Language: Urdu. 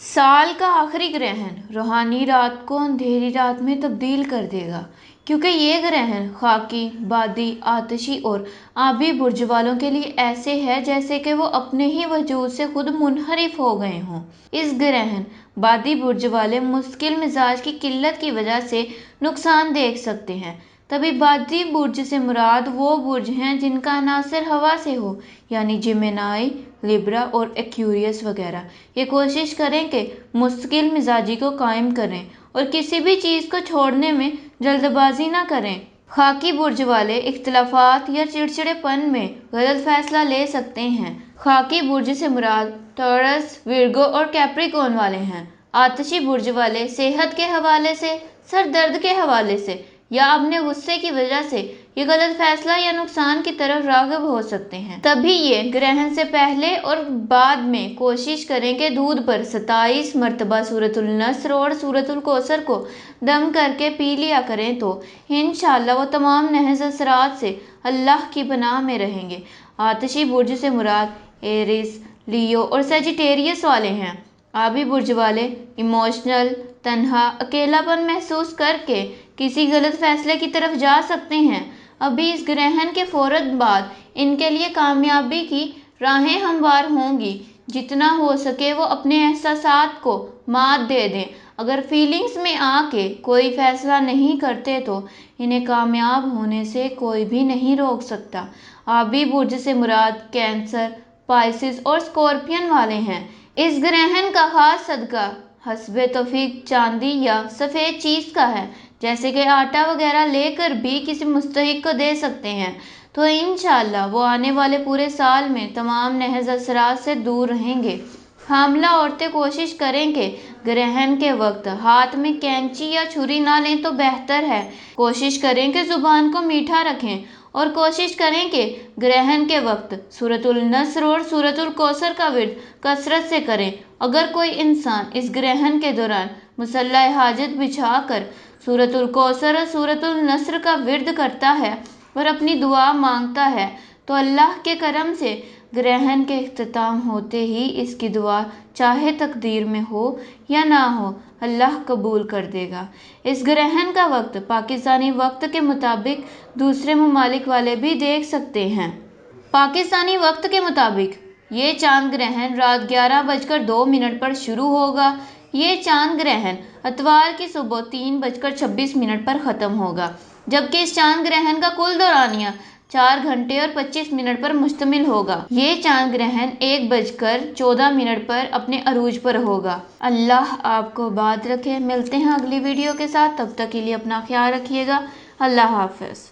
سال کا آخری گرہن روحانی رات کو اندھیری رات میں تبدیل کر دے گا، کیونکہ یہ گرہن خاکی، بادی، آتشی اور آبی برج والوں کے لیے ایسے ہے جیسے کہ وہ اپنے ہی وجود سے خود منحرف ہو گئے ہوں۔ اس گرہن بادی برج والے مشکل مزاج کی قلت کی وجہ سے نقصان دیکھ سکتے ہیں۔ طبی بادی برج سے مراد وہ برج ہیں جن کا عناصر ہوا سے ہو، یعنی جیمنائی، لیبرا اور ایکویریس وغیرہ۔ یہ کوشش کریں کہ مستقل مزاجی کو قائم کریں اور کسی بھی چیز کو چھوڑنے میں جلد بازی نہ کریں۔ خاکی برج والے اختلافات یا چڑچڑے پن میں غلط فیصلہ لے سکتے ہیں۔ خاکی برج سے مراد ٹاورس، ورگو اور کیپریکون والے ہیں۔ آتشی برج والے صحت کے حوالے سے، سر درد کے حوالے سے یا اپنے غصے کی وجہ سے یہ غلط فیصلہ یا نقصان کی طرف راغب ہو سکتے ہیں۔ تبھی یہ گرہن سے پہلے اور بعد میں کوشش کریں کہ دودھ پر 27 مرتبہ سورۃ النصر اور سورۃ الکوثر کو دم کر کے پی لیا کریں تو انشاءاللہ وہ تمام محض اثرات سے اللہ کی پناہ میں رہیں گے۔ آتشی برج سے مراد ایریس، لیو اور سیجیٹیریس والے ہیں۔ آبی برج والے ایموشنل، تنہا، اکیلا پن محسوس کر کے کسی غلط فیصلے کی طرف جا سکتے ہیں۔ ابھی اس گرہن کے فوراً بعد ان کے لیے کامیابی کی راہیں ہموار ہوں گی۔ جتنا ہو سکے وہ اپنے احساسات کو مات دے دیں۔ اگر فیلنگز میں آ کے کوئی فیصلہ نہیں کرتے تو انہیں کامیاب ہونے سے کوئی بھی نہیں روک سکتا۔ آبی برج سے مراد کینسر، پائسس اور اسکورپین والے ہیں۔ اس گرہن کا خاص صدقہ حسب توفیق چاندی یا سفید چیز کا ہے، جیسے کہ آٹا وغیرہ لے کر بھی کسی مستحق کو دے سکتے ہیں، تو انشاءاللہ وہ آنے والے پورے سال میں تمام محض اثرات سے دور رہیں گے۔ حاملہ عورتیں کوشش کریں کہ گرہن کے وقت ہاتھ میں کینچی یا چھری نہ لیں تو بہتر ہے۔ کوشش کریں کہ زبان کو میٹھا رکھیں اور کوشش کریں کہ گرہن کے وقت سورۃ النصر اور سورۃ الکوثر کا ورد کثرت سے کریں۔ اگر کوئی انسان اس گرہن کے دوران مصلح حاجت بچھا کر سورۃ الکوثر اور سورۃ النصر کا ورد کرتا ہے اور اپنی دعا مانگتا ہے تو اللہ کے کرم سے گرہن کے اختتام ہوتے ہی اس کی دعا چاہے تقدیر میں ہو یا نہ ہو اللہ قبول کر دے گا۔ اس گرہن کا وقت پاکستانی وقت کے مطابق دوسرے ممالک والے بھی دیکھ سکتے ہیں۔ پاکستانی وقت کے مطابق یہ چاند گرہن رات 11:02 پر شروع ہوگا۔ یہ چاند گرہن اتوار کی صبح 3:26 پر ختم ہوگا، جبکہ اس چاند گرہن کا کل دورانیہ 4 گھنٹے اور 25 منٹ پر مشتمل ہوگا۔ یہ چاند گرہن 1:14 پر اپنے عروج پر ہوگا۔ اللہ آپ کو آباد رکھے۔ ملتے ہیں اگلی ویڈیو کے ساتھ، تب تک کے لیے اپنا خیال رکھیے گا۔ اللہ حافظ۔